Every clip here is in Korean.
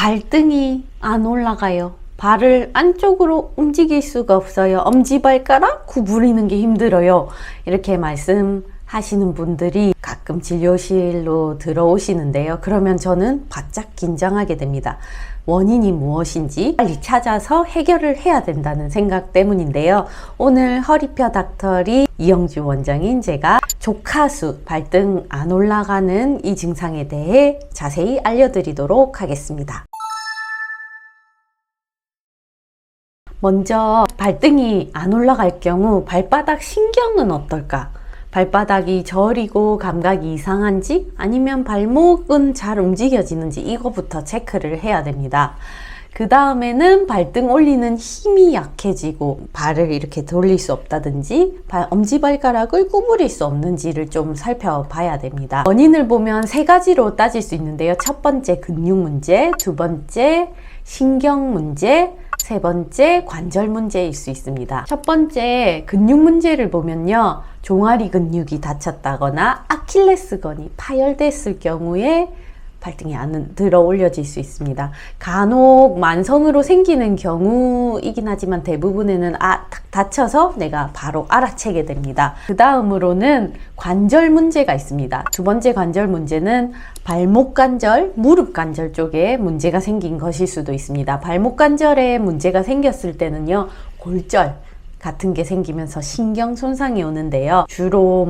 발등이 안 올라가요. 발을 안쪽으로 움직일 수가 없어요. 엄지발가락 구부리는 게 힘들어요. 이렇게 말씀하시는 분들이 가끔 진료실로 들어오시는데요. 그러면 저는 바짝 긴장하게 됩니다. 원인이 무엇인지 빨리 찾아서 해결을 해야 된다는 생각 때문인데요. 오늘 허리뼈 닥터리 이영주 원장인 제가 조카수, 발등 안 올라가는 이 증상에 대해 자세히 알려드리도록 하겠습니다. 먼저 발등이 안 올라갈 경우 발바닥 신경은 어떨까? 발바닥이 저리고 감각이 이상한지 아니면 발목은 잘 움직여지는지 이거부터 체크를 해야 됩니다. 그 다음에는 발등 올리는 힘이 약해지고 발을 이렇게 돌릴 수 없다든지 엄지발가락을 구부릴 수 없는지를 좀 살펴봐야 됩니다. 원인을 보면 세 가지로 따질 수 있는데요. 첫 번째 근육 문제, 두 번째 신경 문제, 세 번째 관절 문제일 수 있습니다. 첫 번째 근육 문제를 보면요. 종아리 근육이 다쳤다거나 아킬레스건이 파열됐을 경우에 발등이 안 들어 올려질 수 있습니다. 간혹 만성으로 생기는 경우이긴 하지만 대부분에는 딱 다쳐서 내가 바로 알아채게 됩니다. 그 다음으로는 관절 문제가 있습니다. 두 번째 관절 문제는 발목 관절, 무릎 관절 쪽에 문제가 생긴 것일 수도 있습니다. 발목 관절에 문제가 생겼을 때는요, 골절 같은 게 생기면서 신경 손상이 오는데요. 주로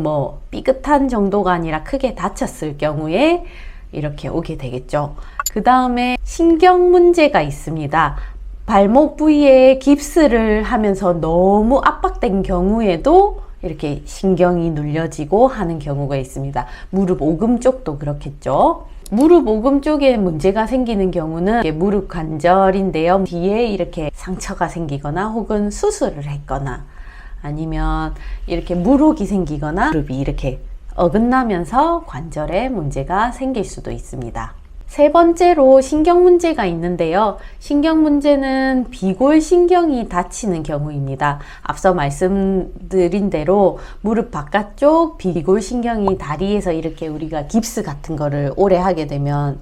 삐끗한 정도가 아니라 크게 다쳤을 경우에 이렇게 오게 되겠죠. 그 다음에 신경 문제가 있습니다. 발목 부위에 깁스를 하면서 너무 압박된 경우에도 이렇게 신경이 눌려지고 하는 경우가 있습니다. 무릎 오금 쪽도 그렇겠죠. 무릎 오금 쪽에 문제가 생기는 경우는 무릎 관절인데요. 뒤에 이렇게 상처가 생기거나 혹은 수술을 했거나 아니면 이렇게 물혹이 생기거나 무릎이 이렇게 어긋나면서 관절에 문제가 생길 수도 있습니다. 세 번째로 신경 문제가 있는데요. 신경 문제는 비골신경이 다치는 경우입니다. 앞서 말씀드린 대로 무릎 바깥쪽 비골신경이 다리에서 이렇게 우리가 깁스 같은 거를 오래 하게 되면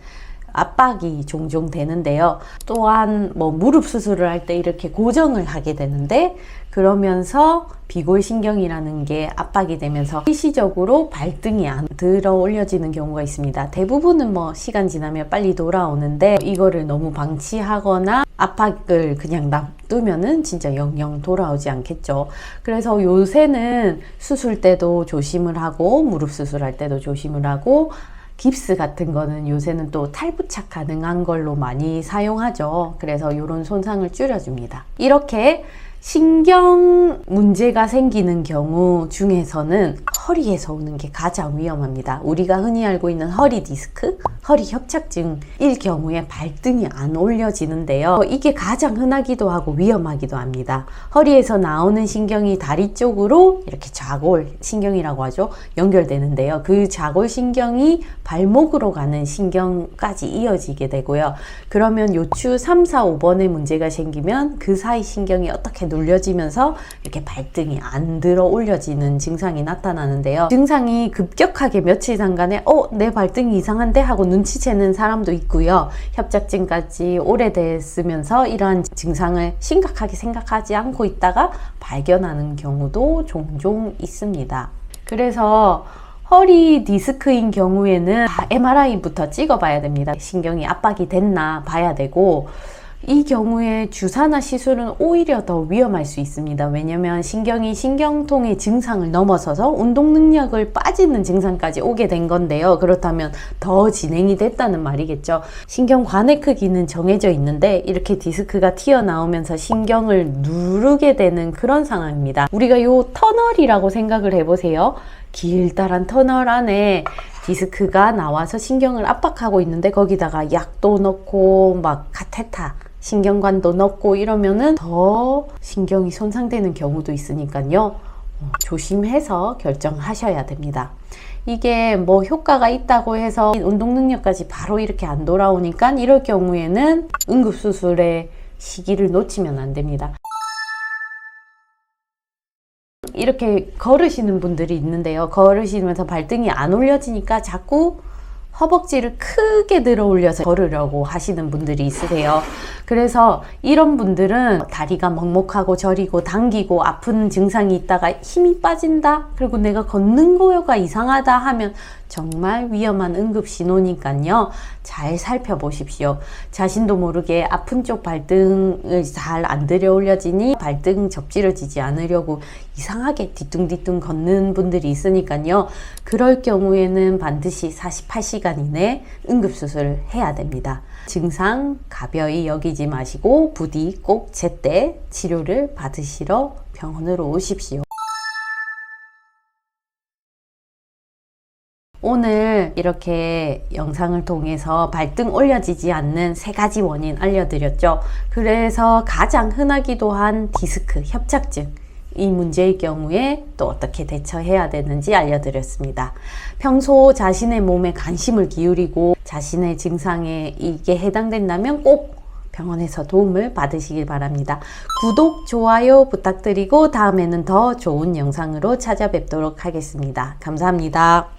압박이 종종 되는데요. 또한 무릎 수술을 할 때 이렇게 고정을 하게 되는데 그러면서 비골신경이라는 게 압박이 되면서 일시적으로 발등이 안 들어 올려지는 경우가 있습니다. 대부분은 시간 지나면 빨리 돌아오는데 이거를 너무 방치하거나 압박을 그냥 놔두면은 진짜 영영 돌아오지 않겠죠. 그래서 요새는 수술 때도 조심을 하고 무릎 수술할 때도 조심을 하고 깁스 같은 거는 요새는 또 탈부착 가능한 걸로 많이 사용하죠. 그래서 이런 손상을 줄여줍니다. 이렇게 신경 문제가 생기는 경우 중에서는 허리에서 오는 게 가장 위험합니다. 우리가 흔히 알고 있는 허리 디스크, 허리 협착증일 경우에 발등이 안 올려지는데요. 이게 가장 흔하기도 하고 위험하기도 합니다. 허리에서 나오는 신경이 다리 쪽으로 이렇게 좌골 신경이라고 하죠. 연결되는데요. 그 좌골 신경이 발목으로 가는 신경까지 이어지게 되고요. 그러면 요추 3, 4, 5번에 문제가 생기면 그 사이 신경이 어떻게 눌려지면서 이렇게 발등이 안 들어 올려지는 증상이 나타나는데요. 증상이 급격하게 며칠 단간에 내 발등이 이상한데 하고 눈치채는 사람도 있고요. 협착증까지 오래됐으면서 이러한 증상을 심각하게 생각하지 않고 있다가 발견하는 경우도 종종 있습니다. 그래서 허리 디스크인 경우에는 MRI부터 찍어봐야 됩니다. 신경이 압박이 됐나 봐야 되고 이 경우에 주사나 시술은 오히려 더 위험할 수 있습니다. 왜냐면 신경이 신경통의 증상을 넘어서서 운동 능력을 빠지는 증상까지 오게 된 건데요. 그렇다면 더 진행이 됐다는 말이겠죠. 신경관의 크기는 정해져 있는데 이렇게 디스크가 튀어나오면서 신경을 누르게 되는 그런 상황입니다. 우리가 요 터널이라고 생각을 해보세요. 길다란 터널 안에 디스크가 나와서 신경을 압박하고 있는데 거기다가 약도 넣고 카테타 신경관도 넣고 이러면은 더 신경이 손상되는 경우도 있으니까요. 조심해서 결정하셔야 됩니다. 이게 효과가 있다고 해서 운동 능력까지 바로 이렇게 안 돌아오니까 이럴 경우에는 응급수술의 시기를 놓치면 안 됩니다. 이렇게 걸으시는 분들이 있는데요. 걸으시면서 발등이 안 올려지니까 자꾸 허벅지를 크게 들어 올려서 걸으려고 하시는 분들이 있으세요. 그래서 이런 분들은 다리가 먹먹하고 저리고 당기고 아픈 증상이 있다가 힘이 빠진다, 그리고 내가 걷는 거가 이상하다 하면 정말 위험한 응급 신호니까요. 잘 살펴보십시오. 자신도 모르게 아픈 쪽 발등을 잘 안 들여 올려지니 발등 접질러지지 않으려고 이상하게 뒤뚱뒤뚱 걷는 분들이 있으니까요. 그럴 경우에는 반드시 48시간 이내 응급수술을 해야 됩니다. 증상 가벼이 여기지 마시고 부디 꼭 제때 치료를 받으시러 병원으로 오십시오. 오늘 이렇게 영상을 통해서 발등 올려지지 않는 3가지 원인 알려드렸죠. 그래서 가장 흔하기도 한 디스크, 협착증, 이 문제의 경우에 또 어떻게 대처해야 되는지 알려드렸습니다. 평소 자신의 몸에 관심을 기울이고 자신의 증상에 이게 해당된다면 꼭 병원에서 도움을 받으시길 바랍니다. 구독, 좋아요 부탁드리고 다음에는 더 좋은 영상으로 찾아뵙도록 하겠습니다. 감사합니다.